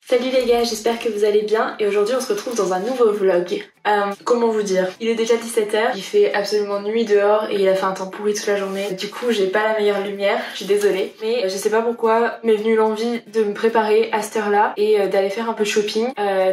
Salut les gars, j'espère que vous allez bien et aujourd'hui on se retrouve dans un nouveau vlog. Comment vous dire, il est déjà 17h, il fait absolument nuit dehors et il a fait un temps pourri toute la journée. Du coup j'ai pas la meilleure lumière, je suis désolée. Mais je sais pas pourquoi m'est venue l'envie de me préparer à cette heure là et d'aller faire un peu de shopping.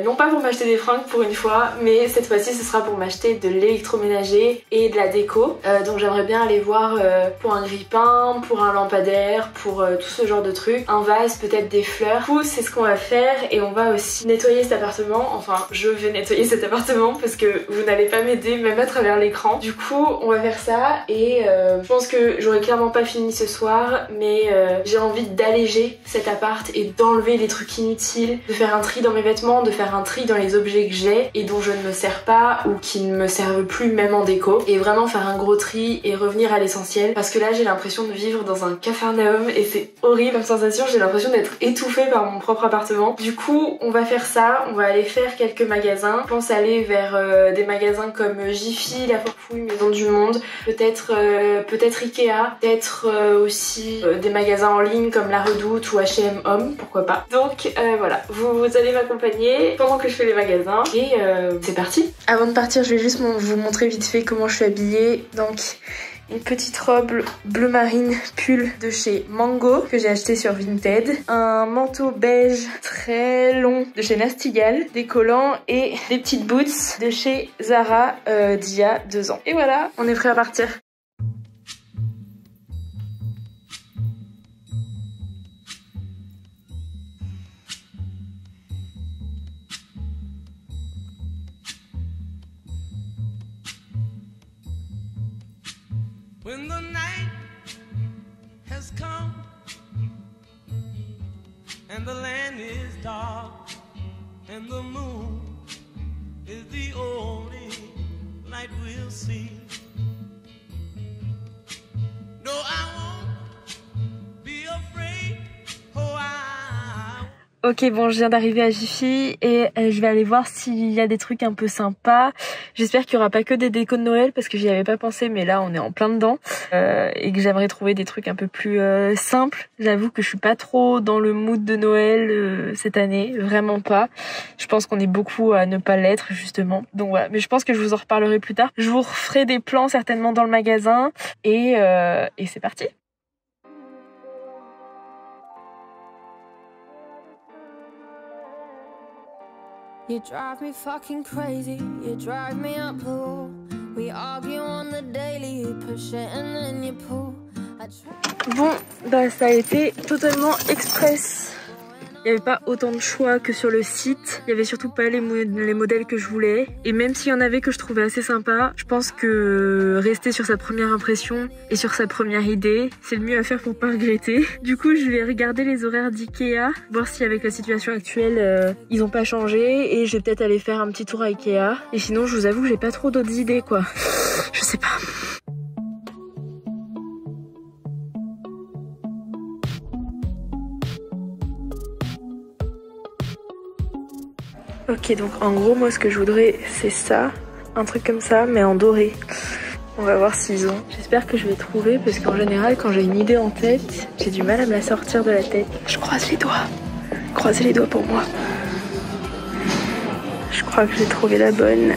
Non pas pour m'acheter des fringues pour une fois, mais cette fois-ci ce sera pour m'acheter de l'électroménager et de la déco. Donc j'aimerais bien aller voir pour un grille-pain, pour un lampadaire, pour tout ce genre de trucs. Un vase, peut-être des fleurs. Du coup c'est ce qu'on va faire et on va aussi nettoyer cet appartement. Enfin je vais nettoyer cet appartement parce que vous n'allez pas m'aider même à travers l'écran. Du coup on va faire ça et je pense que j'aurai clairement pas fini ce soir, mais j'ai envie d'alléger cet appart et d'enlever les trucs inutiles, de faire un tri dans mes vêtements, de faire un tri dans les objets que j'ai et dont je ne me sers pas ou qui ne me servent plus même en déco, et vraiment faire un gros tri et revenir à l'essentiel, parce que là j'ai l'impression de vivre dans un capharnaüm et c'est horrible comme sensation. J'ai l'impression d'être étouffée par mon propre appartement. Du coup on va faire ça, on va aller faire quelques magasins. Je pense aller vers des magasins comme Jiffy, La Forfouille, Maison du Monde, peut-être Ikea, peut-être aussi des magasins en ligne comme La Redoute ou H&M Home, pourquoi pas. Donc voilà, vous allez m'accompagner pendant que je fais les magasins et c'est parti. Avant de partir je vais juste vous montrer vite fait comment je suis habillée. Donc une petite robe bleu marine pull de chez Mango que j'ai acheté sur Vinted, un manteau beige très long de chez Nastigal, des collants et des petites boots de chez Zara d'il y a 2 ans. Et voilà, on est prêt à partir. When the night has come and the land is dark and the moon is the only light we'll see. No, I won't be afraid. Oh, Ok, bon, je viens d'arriver à Jiffy et je vais aller voir s'il y a des trucs un peu sympas. J'espère qu'il y aura pas que des décos de Noël parce que j'y avais pas pensé, mais là on est en plein dedans et que j'aimerais trouver des trucs un peu plus simples. J'avoue que je suis pas trop dans le mood de Noël cette année, vraiment pas. Je pense qu'on est beaucoup à ne pas l'être justement. Donc voilà, mais je pense que je vous en reparlerai plus tard. Je vous referai des plans certainement dans le magasin et c'est parti. You drive me fucking crazy, you drive me up the wall. We argue on the daily, you push it and then you pull. Bon, bah ça a été totalement express. Il n'y avait pas autant de choix que sur le site. Il y avait surtout pas les modèles que je voulais. Et même s'il y en avait que je trouvais assez sympa, je pense que rester sur sa première impression et sur sa première idée, c'est le mieux à faire pour pas regretter. Du coup, je vais regarder les horaires d'Ikea, voir si avec la situation actuelle, ils ont pas changé. Et je vais peut-être aller faire un petit tour à Ikea. Et sinon, je vous avoue que j'ai pas trop d'autres idées, quoi. Je sais pas. Ok, donc en gros moi ce que je voudrais c'est ça, un truc comme ça mais en doré. On va voir s'ils ont. J'espère que je vais trouver parce qu'en général quand j'ai une idée en tête, j'ai du mal à me la sortir de la tête. Je croise les doigts. Croisez les doigts pour moi. Je crois que j'ai trouvé la bonne.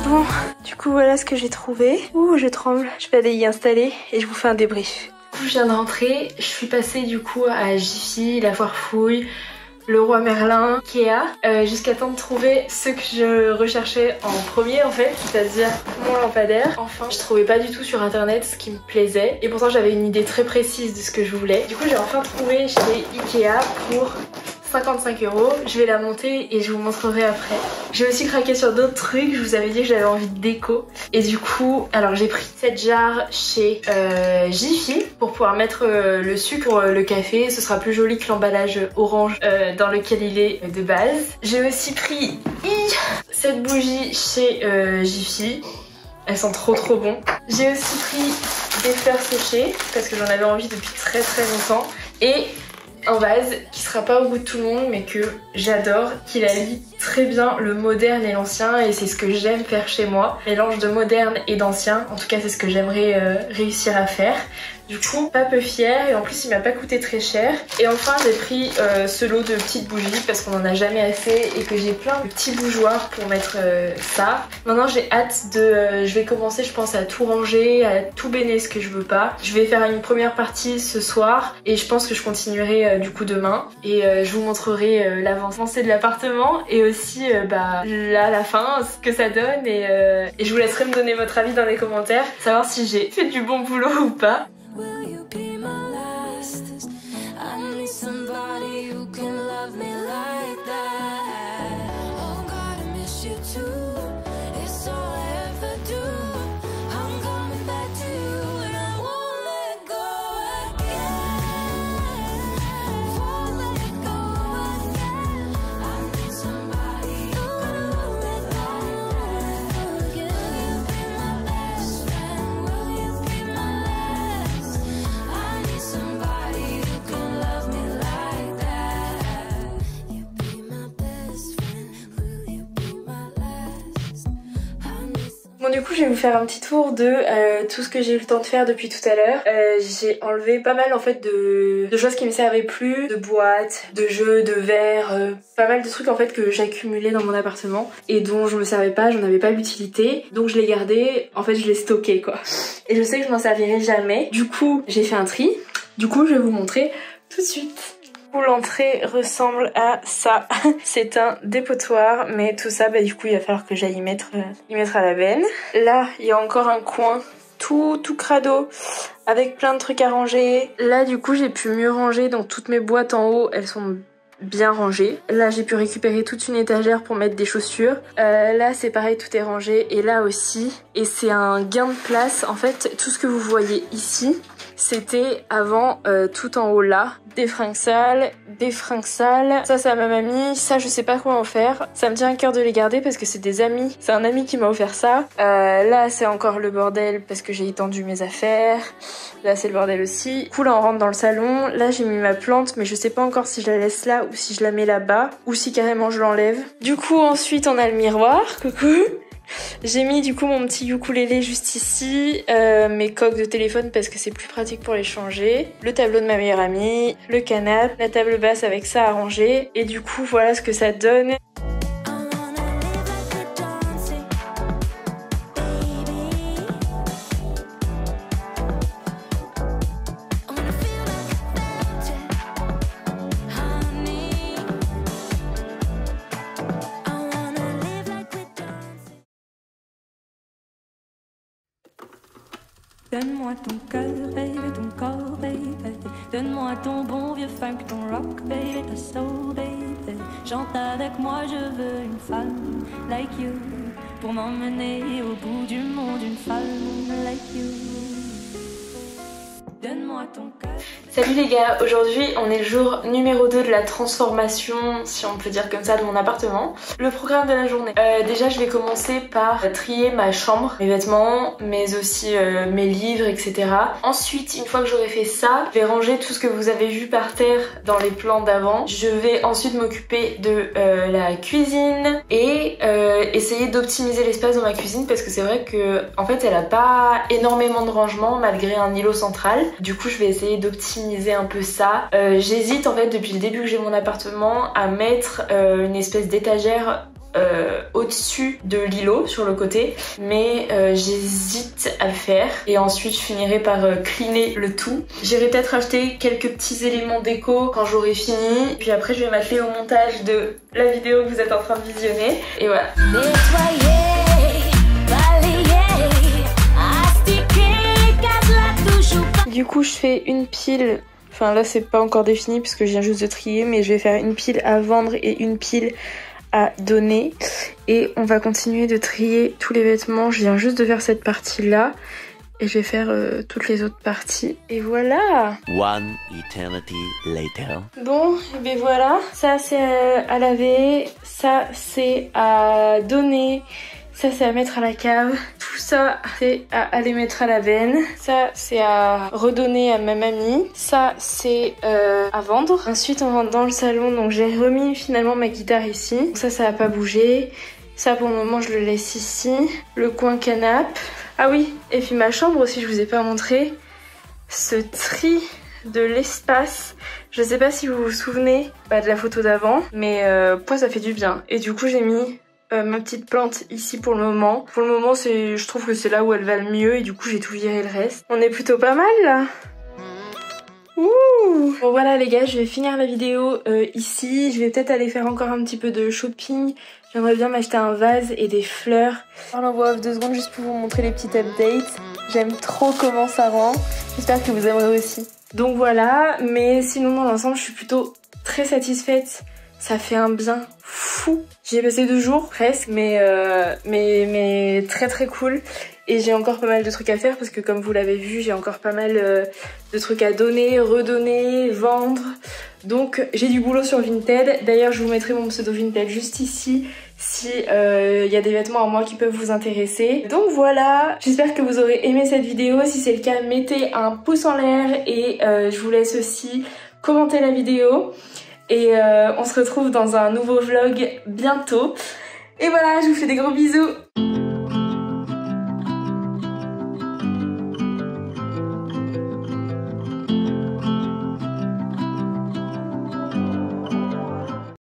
Bon, du coup voilà ce que j'ai trouvé. Ouh, je tremble. Je vais aller y installer et je vous fais un débrief. Du coup, je viens de rentrer. Je suis passée du coup à Jiffy, La Forfouille, Leroy Merlin, Ikea, jusqu'à temps de trouver ce que je recherchais en premier en fait, c'est-à-dire mon lampadaire. Enfin, je trouvais pas du tout sur internet ce qui me plaisait et pourtant j'avais une idée très précise de ce que je voulais. Du coup, j'ai enfin trouvé chez Ikea pour 55 €. Je vais la monter et je vous montrerai après. J'ai aussi craqué sur d'autres trucs. Je vous avais dit que j'avais envie de déco. Et du coup, alors j'ai pris cette jarre chez Jiffy pour pouvoir mettre le sucre, le café. Ce sera plus joli que l'emballage orange dans lequel il est de base. J'ai aussi pris cette bougie chez Jiffy. Elles sont trop bon. J'ai aussi pris des fleurs séchées parce que j'en avais envie depuis très longtemps. Et un vase qui sera pas au goût de tout le monde mais que j'adore, qui allie très bien le moderne et l'ancien, et c'est ce que j'aime faire chez moi. Mélange de moderne et d'ancien, en tout cas c'est ce que j'aimerais réussir à faire. Du coup, pas peu fière, et en plus il m'a pas coûté très cher. Et enfin j'ai pris ce lot de petites bougies parce qu'on en a jamais assez et que j'ai plein de petits bougeoirs pour mettre ça. Maintenant j'ai hâte de... je vais commencer je pense à tout ranger, à tout béner ce que je veux pas. Je vais faire une première partie ce soir et je pense que je continuerai du coup demain. Et je vous montrerai l'avancée de l'appartement et aussi là à la fin ce que ça donne, et je vous laisserai me donner votre avis dans les commentaires, savoir si j'ai fait du bon boulot ou pas. Will you be my last? I need somebody who can love me like that. Oh God, I miss you too. It's all I ever do. I'm coming back to you and I won't let go again. Won't let go again. I need somebody who can love me like that. Will you be my best friend? Will you be my last? I need somebody who can love me like that. You be my best friend. Will you be my last? I need Bon du coup je vais vous faire un petit tour de tout ce que j'ai eu le temps de faire depuis tout à l'heure. J'ai enlevé pas mal en fait de choses qui me servaient plus, de boîtes, de jeux, de verres, pas mal de trucs en fait que j'accumulais dans mon appartement et dont je me servais pas, j'en avais pas l'utilité, donc je les gardais, en fait je les stockais quoi. Et je sais que je m'en servirai jamais. Du coup j'ai fait un tri, du coup je vais vous montrer tout de suite. L'entrée ressemble à ça. C'est un dépotoir, mais tout ça, du coup, il va falloir que j'aille y mettre à la benne. Là, il y a encore un coin tout crado avec plein de trucs à ranger. Là, du coup, j'ai pu mieux ranger, donc toutes mes boîtes en haut, elles sont bien rangées. Là, j'ai pu récupérer toute une étagère pour mettre des chaussures. Là, c'est pareil, tout est rangé. Et là aussi. Et c'est un gain de place. En fait, tout ce que vous voyez ici, c'était avant tout en haut là. Des fringues sales, ça c'est à ma mamie, ça je sais pas comment en faire. Ça me tient à cœur de les garder parce que c'est des amis, c'est un ami qui m'a offert ça. Là c'est encore le bordel parce que j'ai étendu mes affaires. Là c'est le bordel aussi. Du coup là on rentre dans le salon, là j'ai mis ma plante mais je sais pas encore si je la laisse là ou si je la mets là-bas ou si carrément je l'enlève. Du coup ensuite on a le miroir, coucou. J'ai mis du coup mon petit ukulélé juste ici, mes coques de téléphone parce que c'est plus pratique pour les changer, le tableau de ma meilleure amie, le canapé, la table basse avec ça à ranger, et du coup voilà ce que ça donne. Donne-moi ton cœur, baby, ton corps, baby. Donne-moi ton bon vieux funk, ton rock, baby, ta soul, baby. Chante avec moi, je veux une femme like you pour m'emmener au bout du monde, une femme like you. Donne-moi ton cœur. Salut les gars, aujourd'hui on est le jour numéro 2 de la transformation, si on peut dire comme ça, de mon appartement. Le programme de la journée. Déjà je vais commencer par trier ma chambre, mes vêtements, mais aussi mes livres, etc. Ensuite, une fois que j'aurai fait ça, je vais ranger tout ce que vous avez vu par terre dans les plans d'avant. Je vais ensuite m'occuper de la cuisine et essayer d'optimiser l'espace dans ma cuisine parce que c'est vrai que en fait elle a pas énormément de rangement malgré un îlot central. Du coup je vais essayer d'optimiser un peu ça. J'hésite en fait depuis le début que j'ai mon appartement à mettre une espèce d'étagère au-dessus de l'îlot sur le côté, mais j'hésite à le faire et ensuite je finirai par cleaner le tout. J'irai peut-être acheter quelques petits éléments déco quand j'aurai fini, puis après je vais m'atteler au montage de la vidéo que vous êtes en train de visionner et voilà. Du coup je fais une pile, Enfin là c'est pas encore défini puisque je viens juste de trier, mais je vais faire une pile à vendre et une pile à donner. Et on va continuer de trier tous les vêtements. Je viens juste de faire cette partie là. Et je vais faire toutes les autres parties. Et voilà. One eternity later. Bon, et bien voilà. Ça c'est à laver. Ça c'est à donner. Ça c'est à mettre à la cave. Tout ça c'est à aller mettre à la benne. Ça c'est à redonner à ma mamie. Ça c'est à vendre. Ensuite on rentre dans le salon. Donc j'ai remis finalement ma guitare ici. Donc ça va pas bouger. Ça pour le moment je le laisse ici. Le coin canapé. Ah oui, et puis ma chambre aussi, je vous ai pas montré. Ce tri de l'espace. Je sais pas si vous vous souvenez de la photo d'avant, mais moi ça fait du bien. Et du coup j'ai mis ma petite plante ici pour le moment. Pour le moment je trouve que c'est là où elle va le mieux et du coup j'ai tout viré le reste. On est plutôt pas mal là. Ouh. Bon voilà les gars, je vais finir la vidéo ici. Je vais peut-être aller faire encore un petit peu de shopping. J'aimerais bien m'acheter un vase et des fleurs. Je l'envoie off 2 secondes juste pour vous montrer les petites updates. J'aime trop comment ça rend. J'espère que vous aimerez aussi. Donc voilà, mais sinon dans l'ensemble je suis plutôt très satisfaite. Ça fait un bien fou. J'y ai passé 2 jours presque, mais très très cool. Et j'ai encore pas mal de trucs à faire parce que comme vous l'avez vu, j'ai encore pas mal de trucs à donner, redonner, vendre. Donc j'ai du boulot sur Vinted. D'ailleurs je vous mettrai mon pseudo Vinted juste ici si y a des vêtements à moi qui peuvent vous intéresser. Donc voilà, j'espère que vous aurez aimé cette vidéo. Si c'est le cas, mettez un pouce en l'air et je vous laisse aussi commenter la vidéo. Et on se retrouve dans un nouveau vlog bientôt. Et voilà, je vous fais des gros bisous.